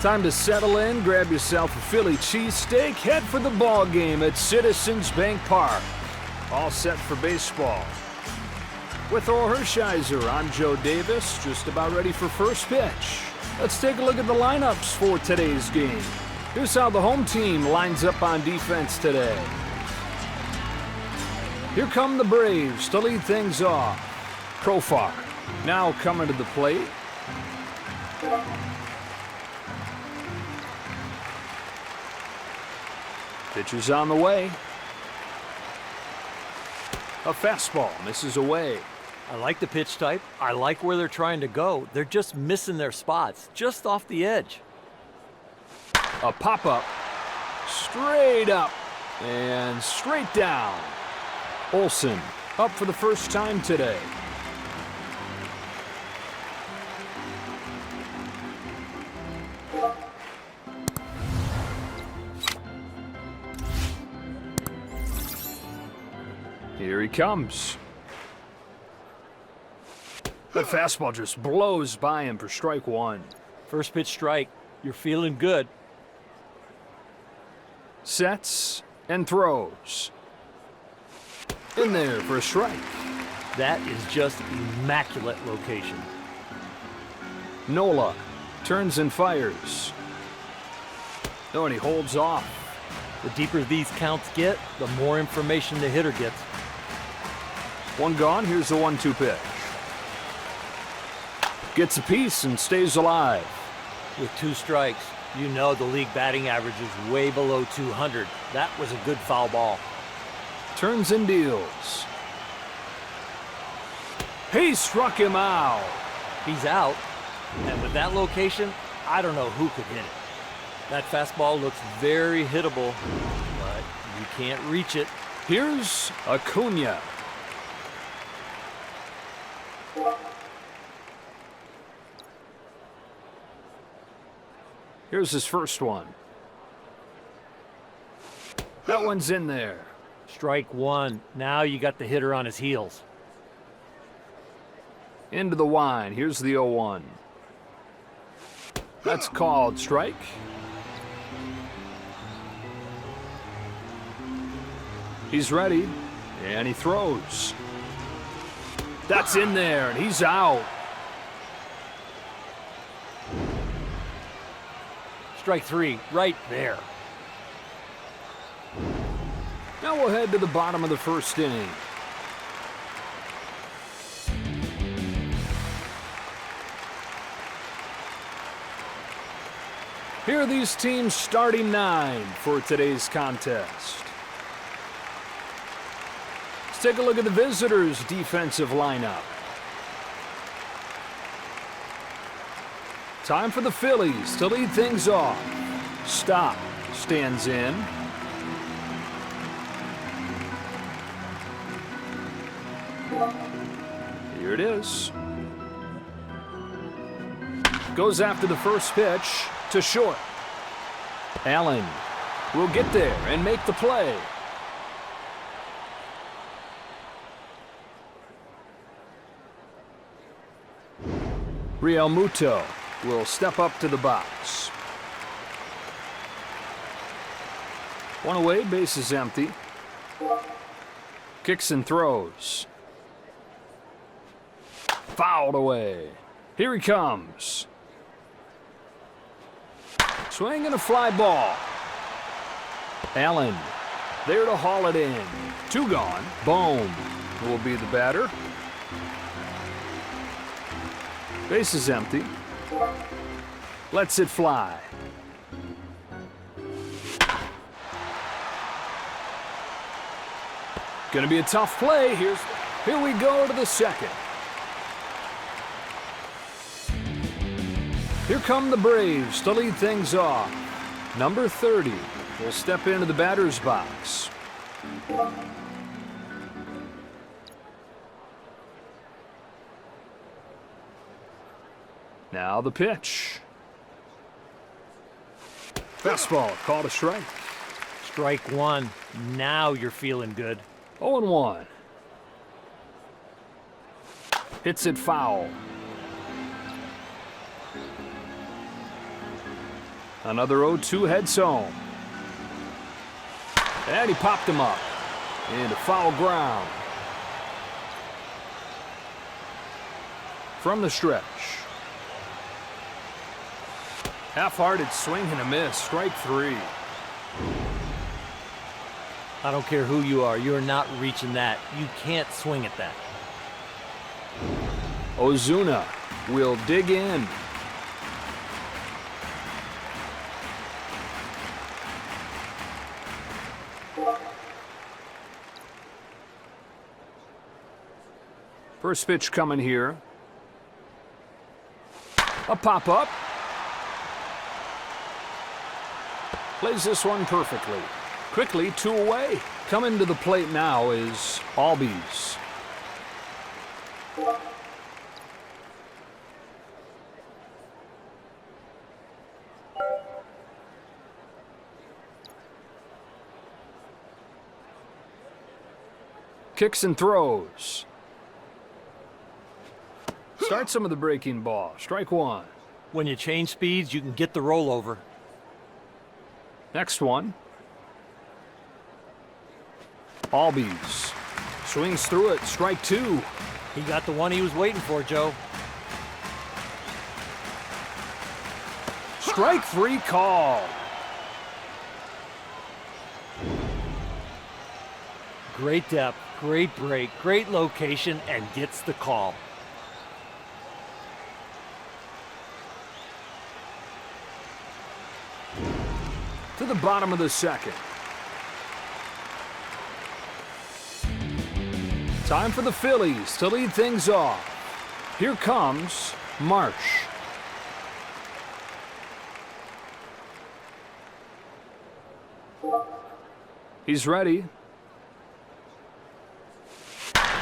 Time to settle in, grab yourself a Philly cheesesteak, head for the ball game at Citizens Bank Park. All set for baseball. With Thor Hershiser, I'm Joe Davis, just about ready for first pitch. Let's take a look at the lineups for today's game. Here's how the home team lines up on defense today. Here come the Braves to lead things off. Profar now coming to the plate. Pitch is on the way. A fastball misses away. I like the pitch type. I like where they're trying to go. They're just missing their spots, just off the edge. A pop-up. Straight up and straight down. Olsen up for the first time today. Here he comes. The fastball just blows by him for strike one. First pitch strike. You're feeling good. Sets and throws. In there for a strike. That is just immaculate location. Nola turns and fires. No, and he holds off. The deeper these counts get, the more information the hitter gets. One gone, here's the 1-2 pitch. Gets a piece and stays alive. With 2 strikes, you know the league batting average is way below 200. That was a good foul ball. Turns and deals. He struck him out. He's out, and with that location, I don't know who could hit it. That fastball looks very hittable, but you can't reach it. Here's Acuna. Here's his first one. That one's in there. Strike one. Now you got the hitter on his heels. Into the wine. Here's the 0-1. That's called strike. He's ready, and he throws. That's in there, and he's out. Strike 3, right there. Now we'll head to the bottom of the first inning. Here are these teams' starting 9 for today's contest. Let's take a look at the visitors' defensive lineup. Time for the Phillies to lead things off. Stop stands in. Here it is. Goes after the first pitch to short. Allen will get there and make the play. Real Muto will step up to the box. One away, base is empty. Kicks and throws. Fouled away. Here he comes. Swing and a fly ball. Allen there to haul it in. 2 gone. Bohm will be the batter. Base is empty. Lets it fly. Gonna be a tough play. Here we go to the second. Here come the Braves to lead things off. Number 30 will step into the batter's box. Now the pitch. Fastball called a strike. Strike 1. Now you're feeling good. 0-1. Hits it foul. Another 0-2 heads home. And he popped him up. Into foul ground. From the stretch. Half-hearted swing and a miss. Strike 3. I don't care who you are. You're not reaching that. You can't swing at that. Ozuna will dig in. First pitch coming here. A pop-up. Plays this one perfectly. Quickly, 2 away. Coming to the plate now is Albies. Kicks and throws. Start some of the breaking ball. Strike 1. When you change speeds, you can get the rollover. Next one. Albies. Swings through it. Strike 2. He got the one he was waiting for, Joe. Strike 3 called. Great depth, great break, great location, and gets the call. To the bottom of the second. Time for the Phillies to lead things off. Here comes Marsh. He's ready.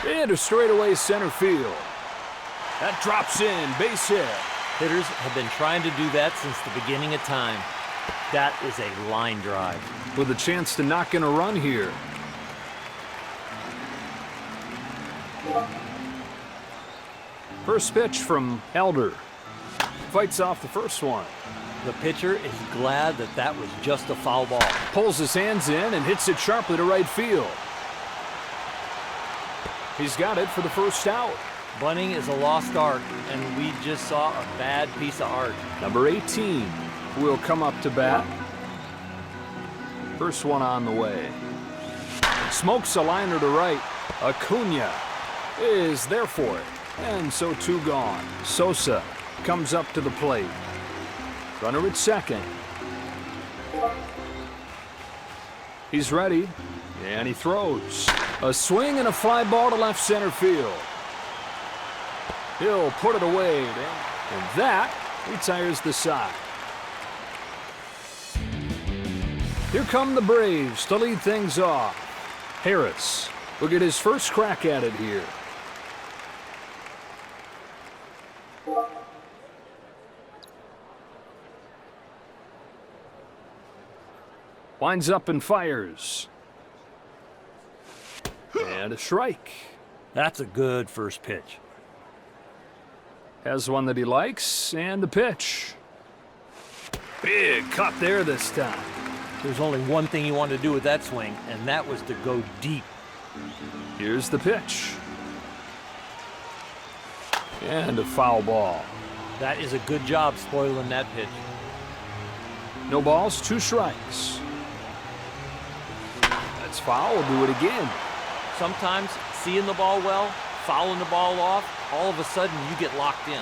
Into straightaway center field. That drops in, base hit. Hitters have been trying to do that since the beginning of time. That is a line drive. With a chance to knock in a run here. First pitch from Elder. Fights off the first one. The pitcher is glad that that was just a foul ball. Pulls his hands in and hits it sharply to right field. He's got it for the first out. Bunting is a lost art, and we just saw a bad piece of art. Number 18 will come up to bat. First one on the way. Smokes a liner to right. Acuna is there for it. And so 2 gone. Sosa comes up to the plate. Runner at second. He's ready. And he throws. A swing and a fly ball to left center field. He'll put it away. And that retires the side. Here come the Braves to lead things off. Harris will get his first crack at it here. Winds up and fires. And a strike. That's a good first pitch. Has one that he likes, and the pitch. Big cut there this time. There's only one thing he wanted to do with that swing, and that was to go deep. Here's the pitch. And a foul ball. That is a good job spoiling that pitch. No balls, 2 strikes. That's foul. We'll do it again. Sometimes seeing the ball well, fouling the ball off, all of a sudden you get locked in.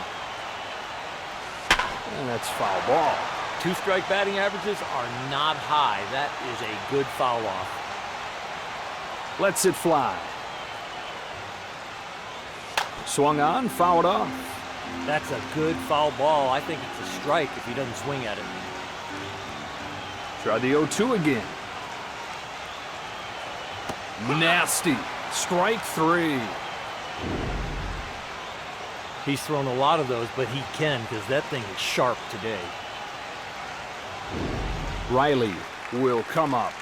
And that's foul ball. 2 strike batting averages are not high. That is a good foul off. Lets it fly. Swung on, fouled off. That's a good foul ball. I think it's a strike if he doesn't swing at it. Try the 0-2 again. Nasty. Strike 3. He's thrown a lot of those, but he can because that thing is sharp today. Riley will come up.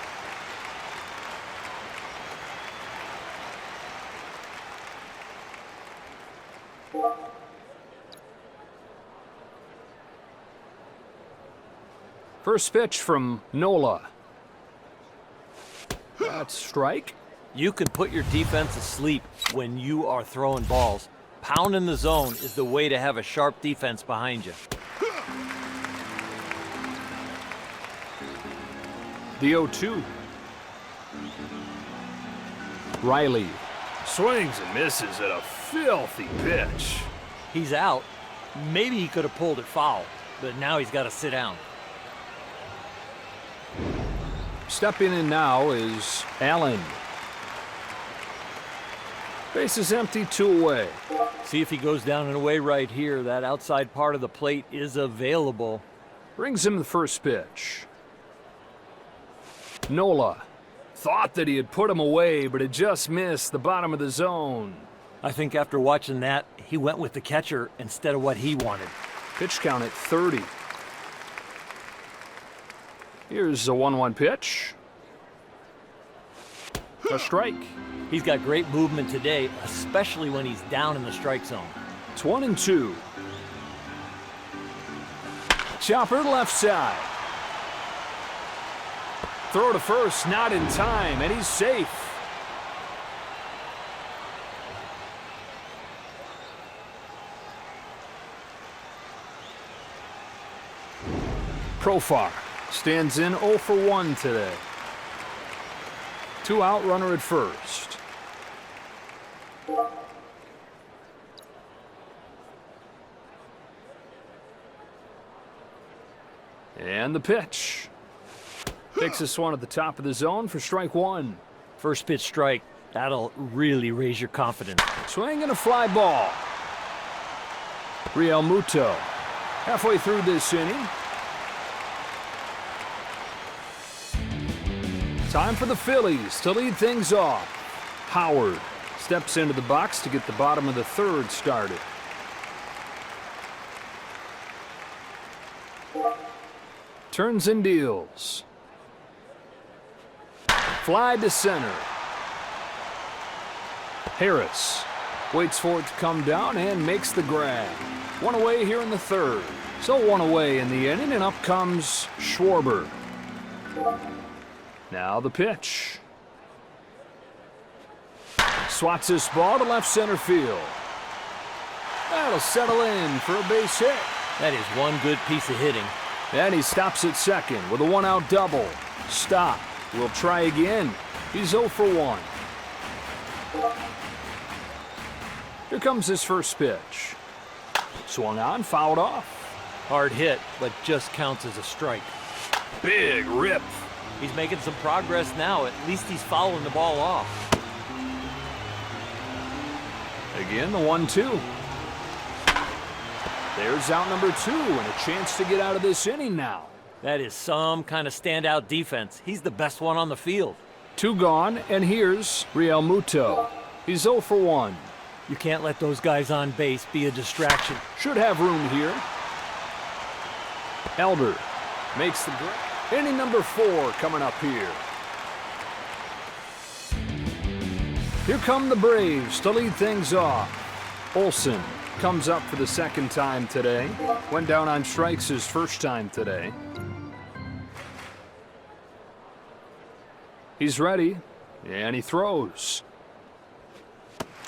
First pitch from Nola. That's strike. You can put your defense asleep when you are throwing balls. Pounding the zone is the way to have a sharp defense behind you. The 0-2. Riley swings and misses at a filthy pitch. He's out. Maybe he could have pulled it foul, but now he's got to sit down. Stepping in now is Allen. Base is empty, 2 away. See if he goes down and away right here. That outside part of the plate is available. Brings him the first pitch. Nola thought that he had put him away, but it just missed the bottom of the zone. I think after watching that, he went with the catcher instead of what he wanted. Pitch count at 30. Here's a 1-1 pitch. A strike. He's got great movement today, especially when he's down in the strike zone. It's 1-2. Chopper left side. Throw to first, not in time, and he's safe. Profar stands in 0 for 1 today. 2 out, runner at first. And the pitch. Takes this one at the top of the zone for strike 1. First pitch strike. That'll really raise your confidence. Swing and a fly ball. Real Muto halfway through this inning. Time for the Phillies to lead things off. Howard steps into the box to get the bottom of the 3rd started. Turns and deals. Fly to center. Harris waits for it to come down and makes the grab. 1 away here in the 3rd. So 1 away in the inning, and up comes Schwarber. Now the pitch. Swats this ball to left center field. That'll settle in for a base hit. That is one good piece of hitting. And he stops at second with a 1-out double. Stop. We'll try again. He's 0 for 1. Here comes his first pitch. Swung on, fouled off. Hard hit, but just counts as a strike. Big rip. He's making some progress now. At least he's fouling the ball off. Again, the 1-2. There's out number 2 and a chance to get out of this inning now. That is some kind of standout defense. He's the best one on the field. 2 gone, and here's Real Muto. He's 0 for 1. You can't let those guys on base be a distraction. Should have room here. Elder makes the break. Inning number 4 coming up here. Here come the Braves to lead things off. Olsen comes up for the 2nd time today. Went down on strikes his 1st time today. He's ready, and he throws.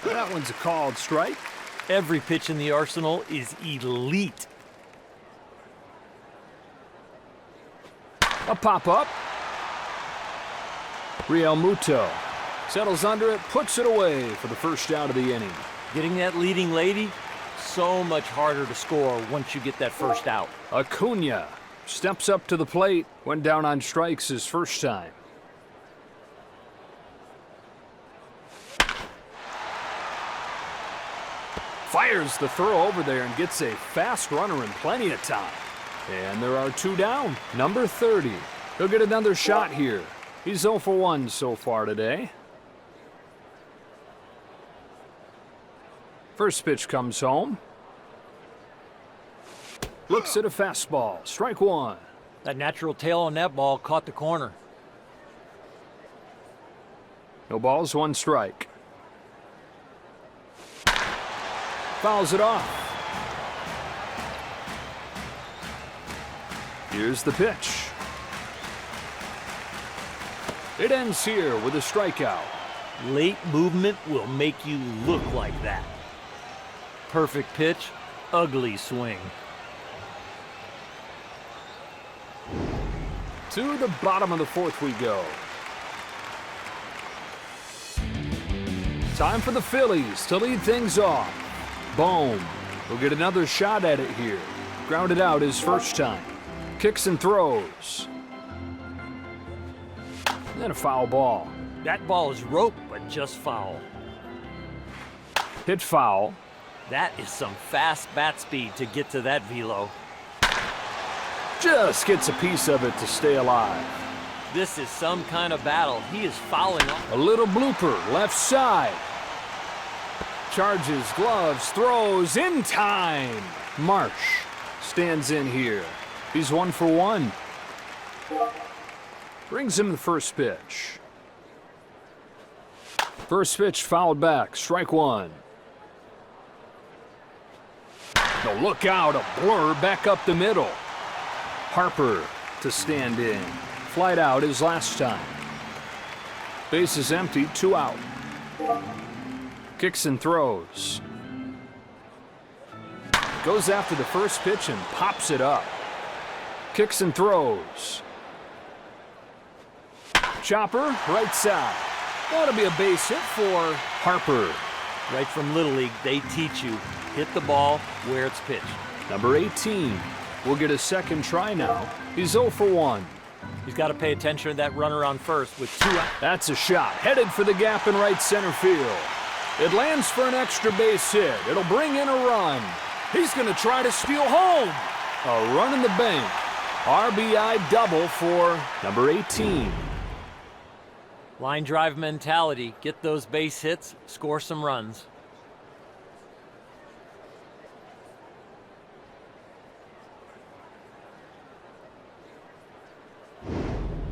That one's a called strike. Every pitch in the arsenal is elite. A pop-up. Real Muto settles under it, puts it away for the 1st out of the inning. Getting that leading lady, so much harder to score once you get that 1st out. Acuna steps up to the plate, went down on strikes his 1st time. Fires the throw over there and gets a fast runner in plenty of time. And there are 2 down. Number 30. He'll get another shot here. He's 0 for 1 so far today. First pitch comes home. Looks at a fastball. Strike 1. That natural tail on that ball caught the corner. No balls, 1 strike. Fouls it off. Here's the pitch. It ends here with a strikeout. Late movement will make you look like that. Perfect pitch, ugly swing. To the bottom of the fourth we go. Time for the Phillies to lead things off. Bohm will get another shot at it here. Grounded out his first time. Kicks and throws. And a foul ball. That ball is rope, but just foul. Hit foul. That is some fast bat speed to get to that velo. Just gets a piece of it to stay alive. This is some kind of battle. He is fouling off. A little blooper, left side. Charges, gloves, throws in time. Marsh stands in here. He's 1 for 1. Brings him the first pitch. First pitch fouled back, strike one. No, look out, a blur back up the middle. Harper to stand in. Flight out his last time. Base is empty, 2 out. Kicks and throws. Goes after the first pitch and pops it up. Kicks and throws. Chopper, right side. That'll be a base hit for Harper. Right from Little League, they teach you, hit the ball where it's pitched. Number 18 will get a second try now. He's 0 for 1. He's got to pay attention to that runner on first with 2 out. That's a shot, headed for the gap in right center field. It lands for an extra base hit. It'll bring in a run. He's going to try to steal home. A run in the bank. RBI double for number 18. Line drive mentality. Get those base hits, score some runs.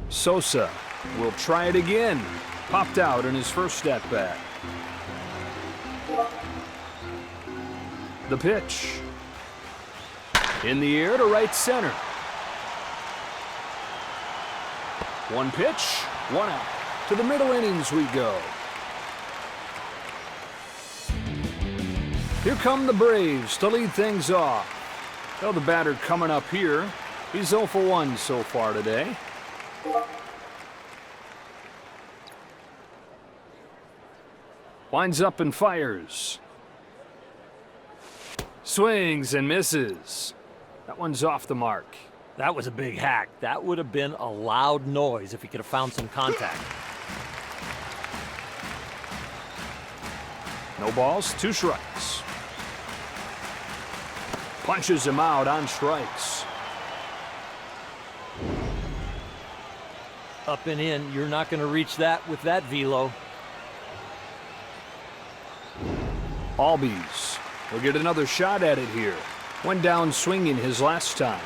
Sosa will try it again. Popped out in his first at-bat. The pitch. In the air to right center. One pitch, 1 out. To the middle innings we go. Here come the Braves to lead things off. Well, the batter coming up here. He's 0 for 1 so far today. Winds up and fires. Swings and misses. That one's off the mark. That was a big hack. That would have been a loud noise if he could have found some contact. No balls, 2 strikes. Punches him out on strikes. Up and in, you're not going to reach that with that velo. Albies will get another shot at it here. Went down swinging his last time.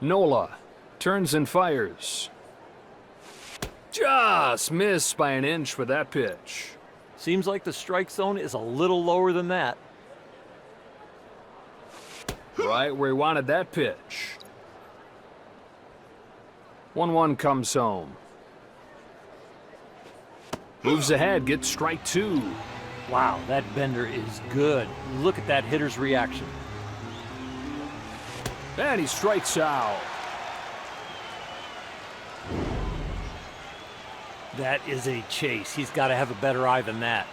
Nola turns and fires. Just missed by an inch for that pitch. Seems like the strike zone is a little lower than that. Right where he wanted that pitch. 1-1 comes home. Moves ahead, gets strike 2. Wow, that bender is good. Look at that hitter's reaction. And he strikes out. That is a chase. He's got to have a better eye than that.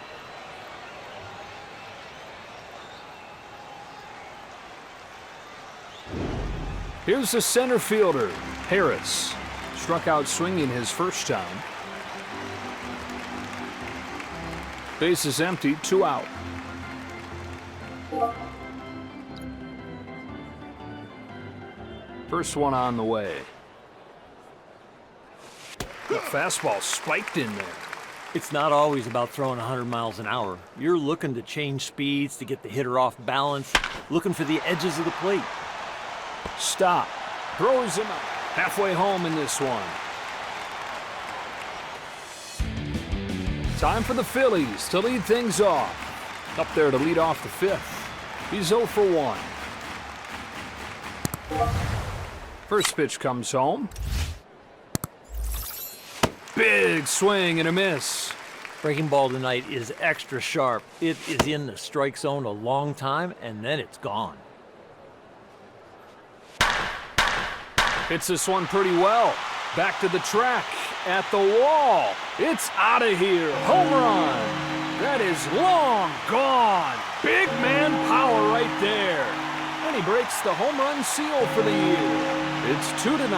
Here's the center fielder, Harris. Struck out swinging his first time. Base is empty, 2 out. First one on the way. The fastball spiked in there. It's not always about throwing 100 miles an hour. You're looking to change speeds to get the hitter off balance, looking for the edges of the plate. Stop. Throws him out. Halfway home in this one. Time for the Phillies to lead things off. Up there to lead off the fifth. He's 0 for 1. First pitch comes home. Big swing and a miss. Breaking ball tonight is extra sharp. It is in the strike zone a long time, and then it's gone. Hits this one pretty well. Back to the track, at the wall. It's out of here. Home run. That is long gone. Big man power right there. And he breaks the home run seal for the year. It's 2-0.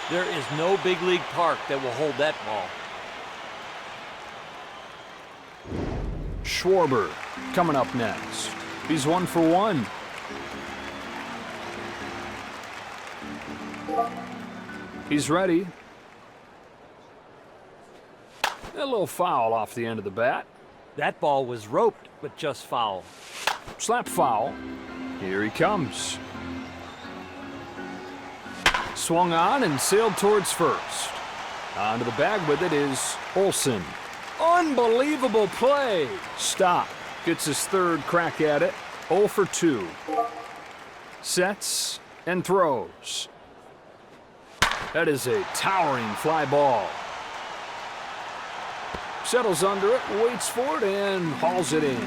There is no big league park that will hold that ball. Schwarber coming up next. He's 1 for 1. He's ready. A little foul off the end of the bat. That ball was roped, but just foul. Slap foul. Here he comes. Swung on and sailed towards first. Onto the bag with it is Olsen. Unbelievable play. Stop. Gets his third crack at it. 0 for 2. Sets and throws. That is a towering fly ball. Settles under it, waits for it, and hauls it in.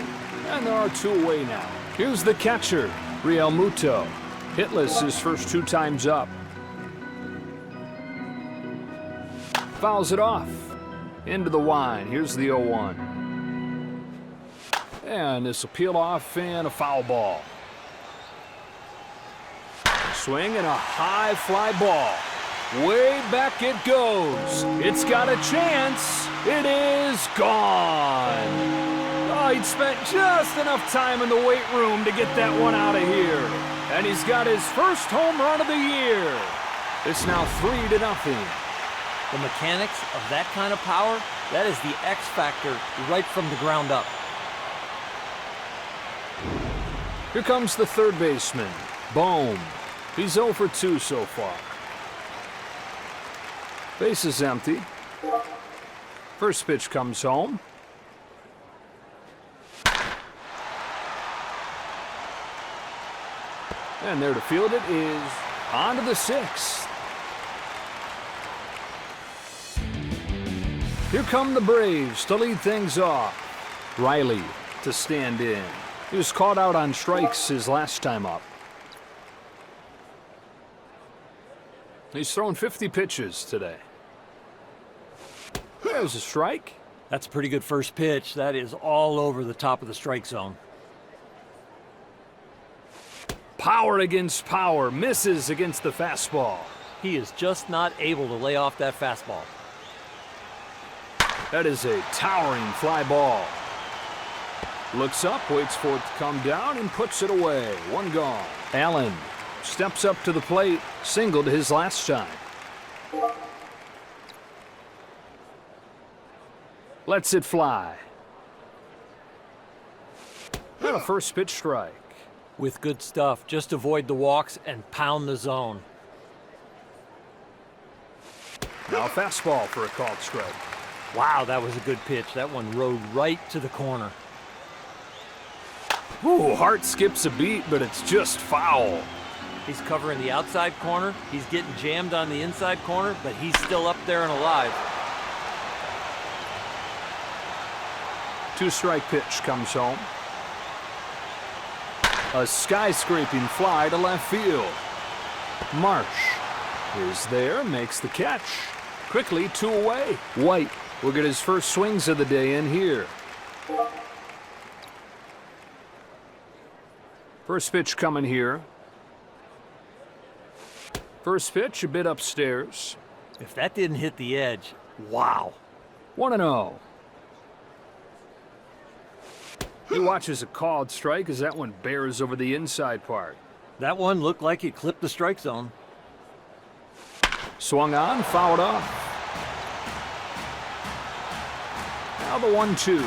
And there are 2 away now. Here's the catcher, Real Muto. Hitless his first 2 times up. Fouls it off. Into the wine. Here's the 0-1. And this will peel off and a foul ball. Swing and a high fly ball. Way back it goes. It's got a chance. It is gone. Oh, he'd spent just enough time in the weight room to get that one out of here. And he's got his first home run of the year. It's now 3-0. The mechanics of that kind of power, that is the X factor right from the ground up. Here comes the third baseman, Bohm. He's 0 for 2 so far. Base is empty. First pitch comes home. And there to field it is on to the 6th. Here come the Braves to lead things off. Riley to stand in. He was caught out on strikes his last time up. He's thrown 50 pitches today. There's a strike. That's a pretty good first pitch. That is all over the top of the strike zone. Power against power. Misses against the fastball. He is just not able to lay off that fastball. That is a towering fly ball. Looks up, waits for it to come down, and puts it away. 1 gone. Allen steps up to the plate, singled his last time. Lets it fly. And a first pitch strike. With good stuff, just avoid the walks and pound the zone. Now a fastball for a called strike. Wow, that was a good pitch. That one rode right to the corner. Ooh, Hart skips a beat, but it's just foul. He's covering the outside corner. He's getting jammed on the inside corner, but he's still up there and alive. 2-strike pitch comes home. A skyscraping fly to left field. Marsh is there, makes the catch. Quickly 2 away. White will get his first swings of the day in here. First pitch coming here. First pitch a bit upstairs. If that didn't hit the edge, wow. 1-0. He watches a called strike as that one bears over the inside part. That one looked like it clipped the strike zone. Swung on, fouled off. Now the 1-2.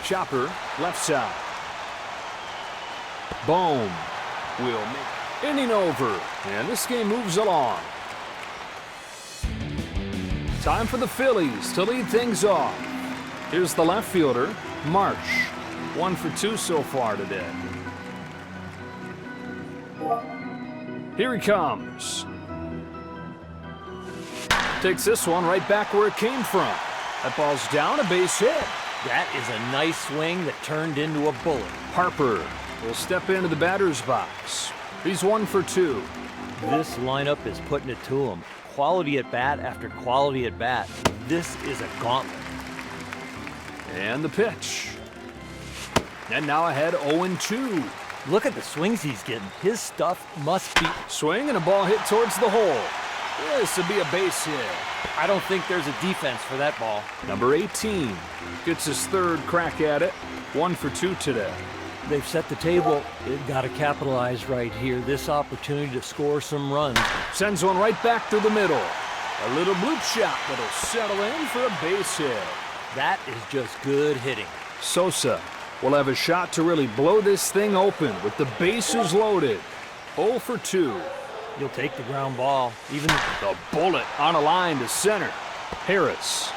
Chopper, left side. Bohm will make inning over, and this game moves along. Time for the Phillies to lead things off. Here's the left fielder, Marsh. 1 for 2 so far today. Here he comes. Takes this one right back where it came from. That ball's down, a base hit. That is a nice swing that turned into a bullet. Harper will step into the batter's box. He's 1 for 2. This lineup is putting it to him. Quality at bat after quality at bat. This is a gauntlet. And the pitch. And now ahead 0-2. Look at the swings he's getting. His stuff must be... Swing and a ball hit towards the hole. This would be a base hit. I don't think there's a defense for that ball. Number 18 gets his third crack at it. 1 for 2 today. They've set the table. They've got to capitalize right here. This opportunity to score some runs. Sends one right back through the middle. A little bloop shot that'll settle in for a base hit. That is just good hitting. Sosa will have a shot to really blow this thing open with the bases loaded. 0 for 2. You'll take the ground ball. Even the bullet on a line to center. Harris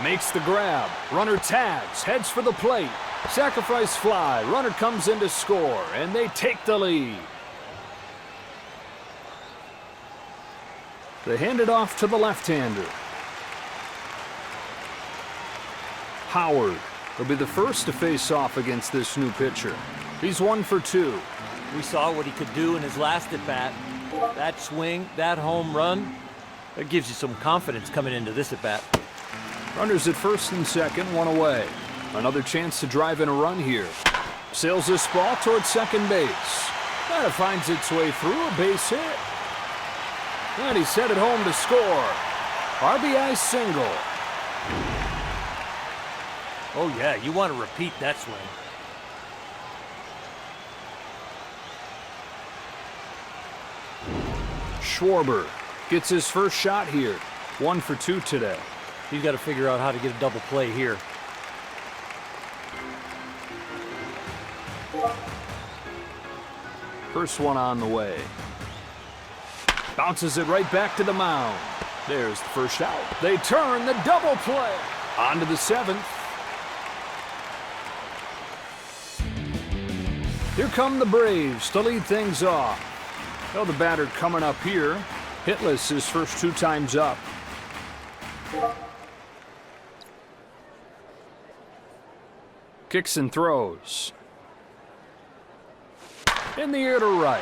makes the grab. Runner tags, heads for the plate. Sacrifice fly. Runner comes in to score, and they take the lead. They hand it off to the left-hander. Howard will be the first to face off against this new pitcher. He's 1 for 2. We saw what he could do in his last at-bat. That swing, that home run, that gives you some confidence coming into this at-bat. Runners at first and second, 1 away. Another chance to drive in a run here. Sails this ball towards second base. That finds its way through, a base hit. And he's headed home to score. RBI single. Oh yeah, you want to repeat that swing. Schwarber gets his first shot here. 1 for 2 today. He's got to figure out how to get a double play here. First one on the way. Bounces it right back to the mound. There's the first out. They turn the double play. On to the 7th. Here come the Braves to lead things off. Well, the batter coming up here. Hitless his first 2 times up. Kicks and throws. In the air to right.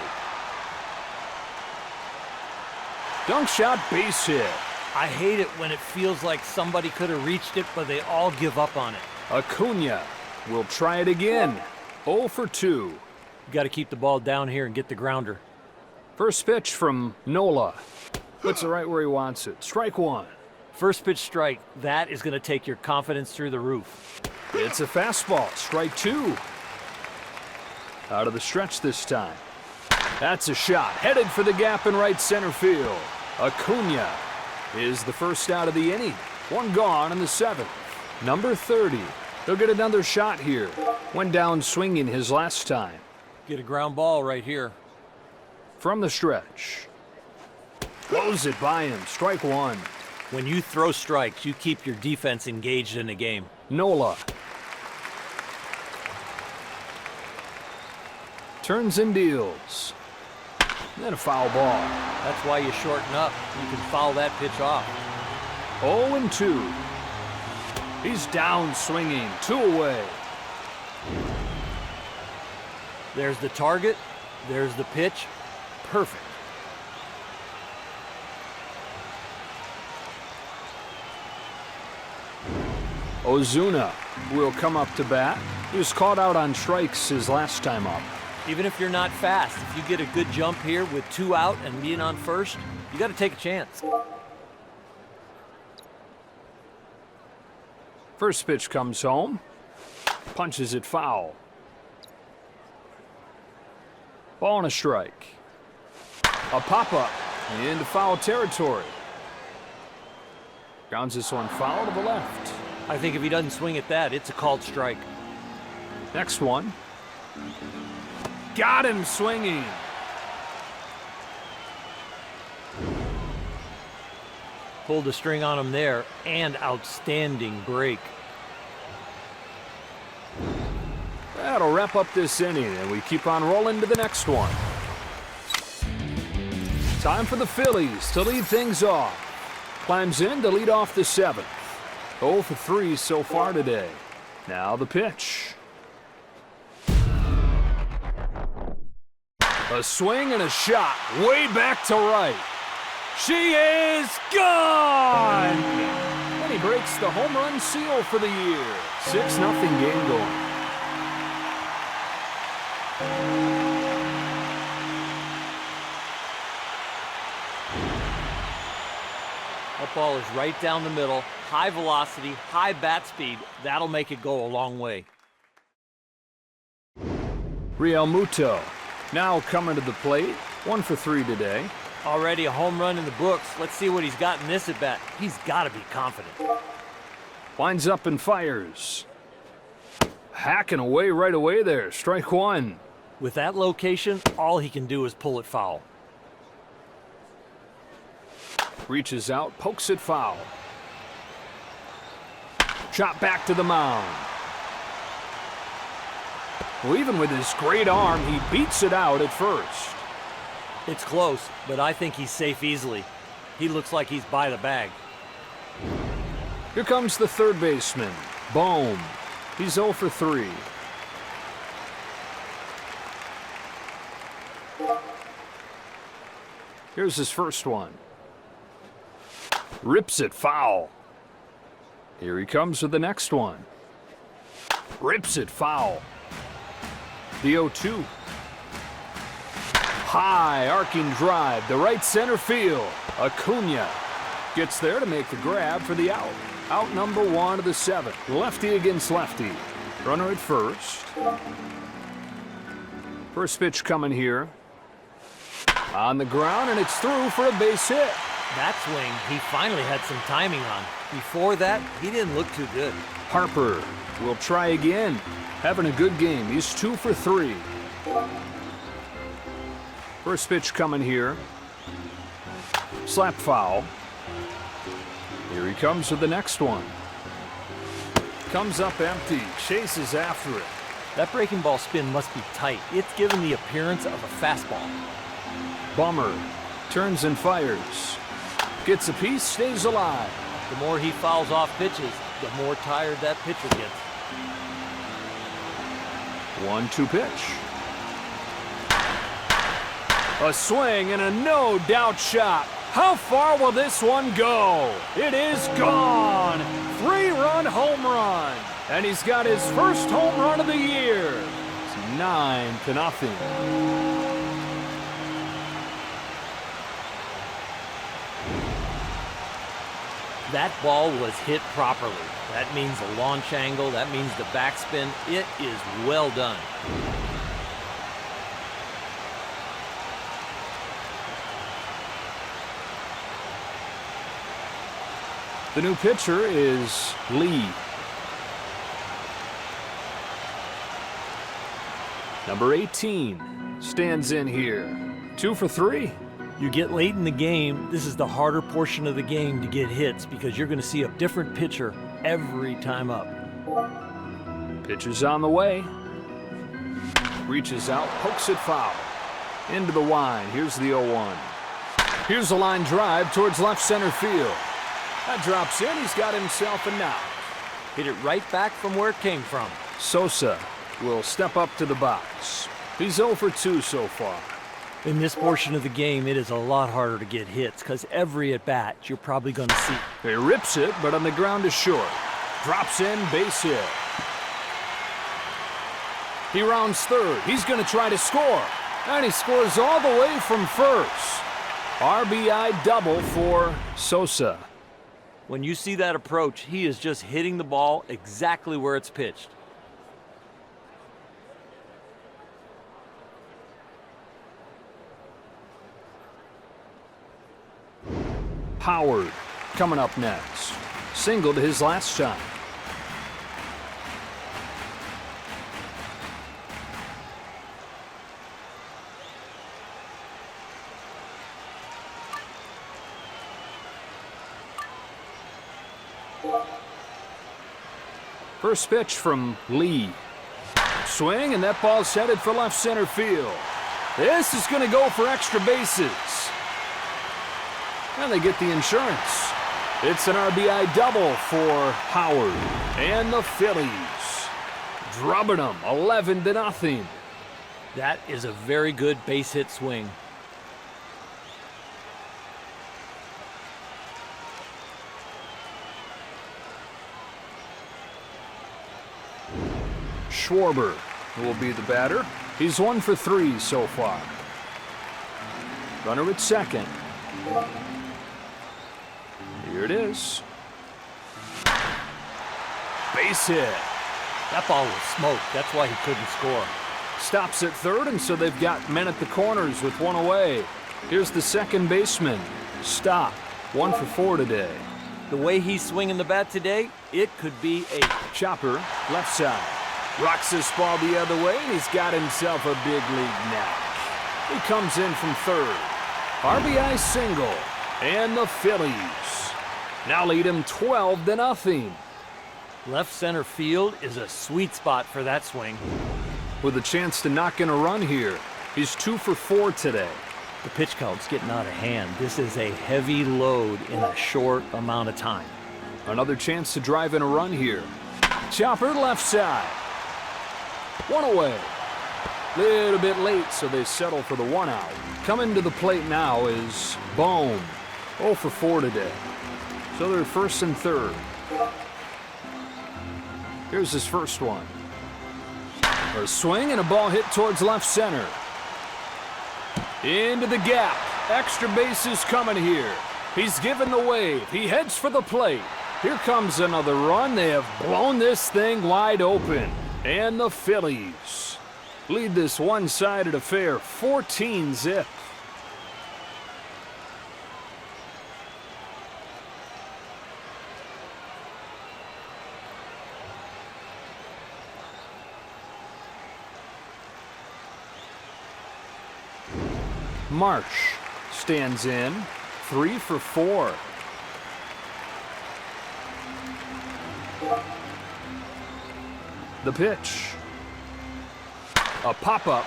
Dunk shot, base hit. I hate it when it feels like somebody could have reached it, but they all give up on it. Acuna will try it again. 0 for 2. You got to keep the ball down here and get the grounder. First pitch from Nola. Puts it right where he wants it. Strike 1. First pitch strike. That is going to take your confidence through the roof. It's a fastball. Strike 2. Out of the stretch this time. That's a shot. Headed for the gap in right center field. Acuna is the first out of the inning. 1 gone in the 7th. Number 30. He'll get another shot here. Went down swinging his last time. Get a ground ball right here. From the stretch. Blows it by him. Strike 1. When you throw strikes, you keep your defense engaged in the game. Nola. Turns and deals. Then a foul ball. That's why you shorten up. You can foul that pitch off. 0-2. He's down swinging. 2 away. There's the target. There's the pitch. Perfect. Ozuna will come up to bat. He was caught out on strikes his last time up. Even if you're not fast, if you get a good jump here with 2 out and being on first, you got to take a chance. First pitch comes home. Punches it foul. Ball and a strike. A pop-up into foul territory. Grounds this one foul to the left. I think if he doesn't swing at that, it's a called strike. Next one. Got him swinging. Pulled the string on him there, and outstanding break. That'll wrap up this inning, and we keep on rolling to the next one. Time for the Phillies to lead things off. Climbs in to lead off the seventh. 0 for 3 so far today. Now the pitch. A swing and a shot way back to right. She is gone! And he breaks the home run seal for the year. 6-0 game going. That ball is right down the middle. High velocity, high bat speed. That'll make it go a long way. Real Muto now coming to the plate. 1 for 3 today. Already a home run in the books. Let's see what he's got in this at bat. He's got to be confident. Winds up and fires. Hacking away right away there. Strike one. With that location, all he can do is pull it foul. Reaches out, pokes it foul. Shot back to the mound. Well, even with his great arm, he beats it out at first. It's close, but I think he's safe easily. He looks like he's by the bag. Here comes the third baseman, Bohm. He's 0 for 3. Here's his first one. Rips it foul. Here he comes with the next one. Rips it foul. The 0-2. High arcing drive to right center field. Acuna gets there to make the grab for the out. Out number 1 of the 7th. Lefty against lefty. Runner at first. First pitch coming here. On the ground, and it's through for a base hit. That swing, he finally had some timing on. Before that, he didn't look too good. Harper will try again. Having a good game. He's 2 for 3. First pitch coming here. Slap foul. Here he comes with the next one. Comes up empty. Chases after it. That breaking ball spin must be tight. It's given the appearance of a fastball. Bummer. Turns and fires. Gets a piece, stays alive. The more he fouls off pitches, the more tired that pitcher gets. 1-2 pitch. A swing and a no-doubt shot. How far will this one go? It is gone. 3-run home run. And he's got his first home run of the year. It's 9-0. That ball was hit properly. That means the launch angle, that means the backspin. It is well done. The new pitcher is Lee. Number 18 stands in here. 2 for 3. You get late in the game, this is the harder portion of the game to get hits because you're going to see a different pitcher every time up. Pitch is on the way. Reaches out, pokes it foul. Into the line. Here's the 0-1. Here's a line drive towards left center field. That drops in. He's got himself a knock. Hit it right back from where it came from. Sosa will step up to the box. He's 0 for 2 so far. In this portion of the game, it is a lot harder to get hits because every at-bat you're probably going to see. He rips it, but on the ground is short. Drops in, base hit. He rounds third. He's going to try to score. And he scores all the way from first. RBI double for Sosa. When you see that approach, he is just hitting the ball exactly where it's pitched. Howard coming up next. Singled his last shot. First pitch from Lee. Swing, and that ball's headed for left center field. This is going to go for extra bases. And they get the insurance. It's an RBI double for Howard. And the Phillies drubbing them 11-0. That is a very good base hit swing. Schwarber will be the batter. He's 1 for 3 so far. Runner at second. Here it is. Base hit. That ball was smoked. That's why he couldn't score. Stops at third, and so they've got men at the corners with one away. Here's the second baseman. Stop. 1 for 4 today. The way he's swinging the bat today, it could be a Chopper, left side. Rocks this ball the other way, and he's got himself a big league knock. He comes in from third. RBI single. And the Phillies now lead him 12-0. left center field is a sweet spot for that swing. With a chance to knock in a run here. He's 2 for 4 today. The pitch count's getting out of hand. This is a heavy load in a short amount of time. Another chance to drive in a run here. Chopper left side. 1 away. Little bit late, so they settle for the 1 out. Coming to the plate now is Bone. 0 for 4 today. So they're first and third. Here's his first one. A swing and a ball hit towards left center. Into the gap. Extra bases coming here. He's given the wave. He heads for the plate. Here comes another run. They have blown this thing wide open. And the Phillies lead this one-sided affair 14-0. March stands in 3 for 4. The pitch. A pop-up.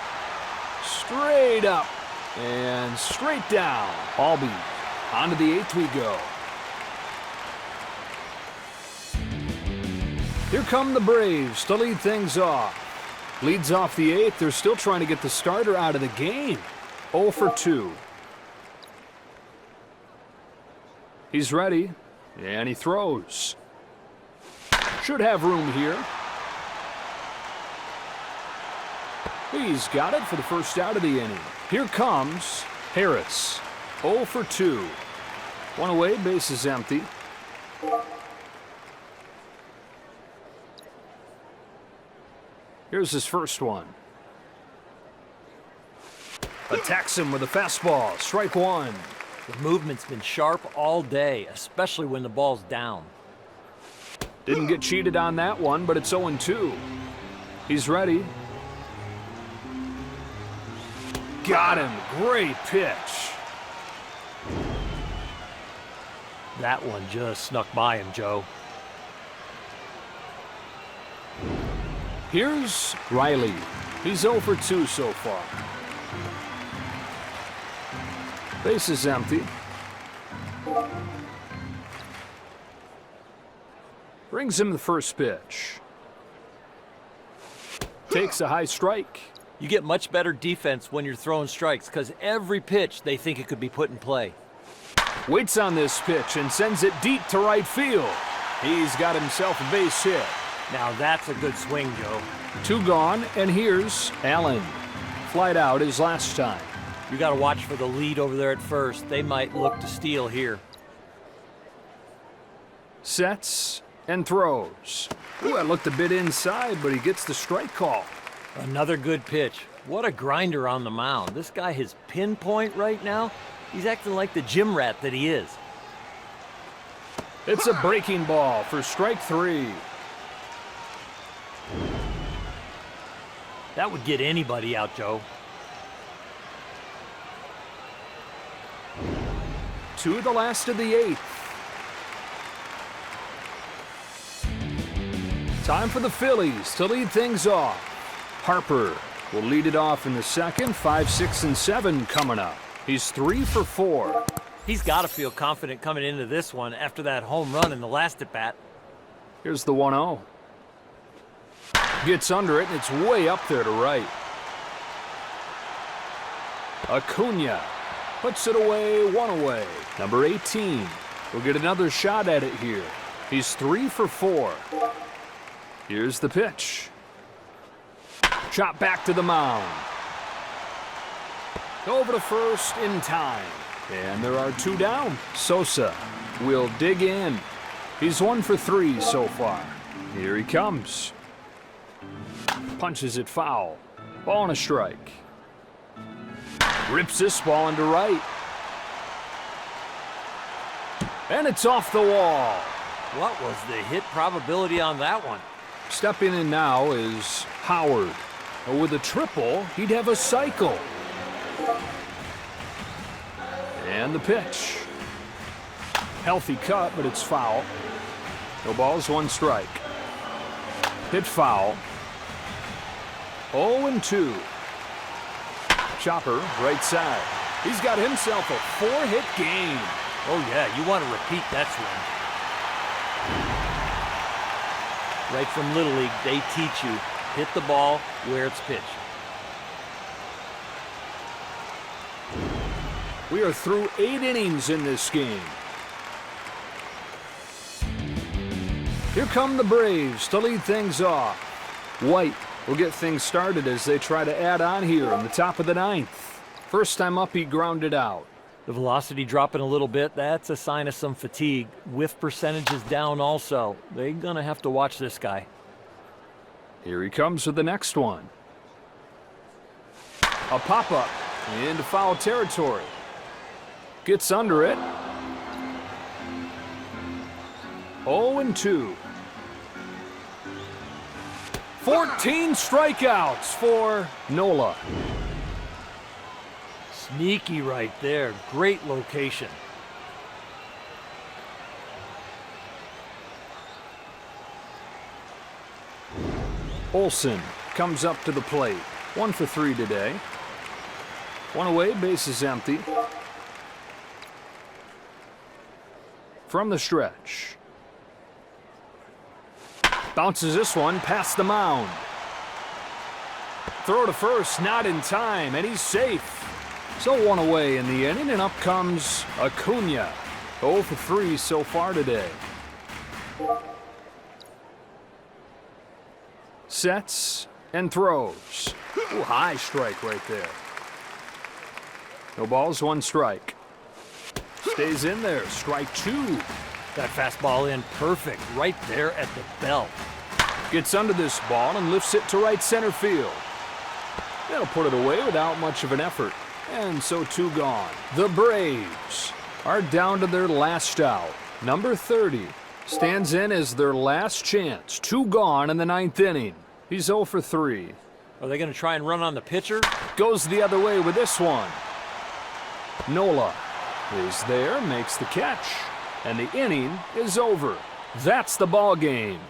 Straight up. And straight down. Albee. On to the 8th we go. Here come the Braves to lead things off. Leads off the 8th. They're still trying to get the starter out of the game. 0 for 2. He's ready. And he throws. Should have room here. He's got it for the first out of the inning. Here comes Harris. 0 for 2. 1 away, base is empty. Here's his first one. Attacks him with a fastball. Strike 1. The movement's been sharp all day, especially when the ball's down. Didn't get cheated on that one, but it's 0-2. He's ready. Got him. Great pitch. That one just snuck by him, Joe. Here's Riley. He's 0 for 2 so far. Base is empty. Brings him the first pitch. Takes a high strike. You get much better defense when you're throwing strikes because every pitch they think it could be put in play. Waits on this pitch and sends it deep to right field. He's got himself a base hit. Now that's a good swing, Joe. 2 gone, and here's Allen. Flied out his last time. You got to watch for the lead over there at first. They might look to steal here. Sets and throws. Ooh, that looked a bit inside, but he gets the strike call. Another good pitch. What a grinder on the mound. This guy is pinpoint right now. He's acting like the gym rat that he is. It's a breaking ball for strike 3. That would get anybody out, Joe. 2 the last of the 8th. Time for the Phillies to lead things off. Harper will lead it off in the second. 5, 6, and 7 coming up. He's 3 for 4. He's got to feel confident coming into this one after that home run in the last at-bat. Here's the 1-0. Gets under it, and it's way up there to right. Acuna puts it away, 1 away. Number 18 will get another shot at it here. He's 3 for 4. Here's the pitch. Chop back to the mound. Over to first in time. And there are 2 down. Sosa will dig in. He's 1 for 3 so far. Here he comes. Punches it foul. Ball and a strike. Rips this ball into right. And it's off the wall. What was the hit probability on that one? Stepping in now is Howard. With a triple, he'd have a cycle. And the pitch. Healthy cut, but it's foul. No balls, 1 strike. Hit foul. 0-2. Chopper, right side. He's got himself a 4-hit game. Oh yeah, you want to repeat that swing. Right from Little League, they teach you, hit the ball where it's pitched. We are through 8 innings in this game. Here come the Braves to lead things off. White will get things started as they try to add on here in the top of the 9th. First time up, he grounded out. The velocity dropping a little bit, that's a sign of some fatigue. Whiff percentage is down also. They're going to have to watch this guy. Here he comes with the next one. A pop-up into foul territory. Gets under it. 0-2. 14 strikeouts for Nola. Sneaky right there. Great location. Olsen comes up to the plate. 1 for 3 today. 1 away, base is empty. From the stretch. Bounces this one past the mound. Throw to first, not in time, and he's safe. So 1 away in the inning, and up comes Acuna. 0 for 3 so far today. Sets and throws. Ooh, high strike right there. No balls, 1 strike. Stays in there, strike 2. That fastball in perfect right there at the belt. Gets under this ball and lifts it to right center field. They'll put it away without much of an effort. And so 2 gone. The Braves are down to their last out. Number 30 stands in as their last chance. 2 gone in the 9th inning. He's 0 for 3. Are they going to try and run on the pitcher? Goes the other way with this one. Nola is there, makes the catch. And the inning is over. That's the ball game.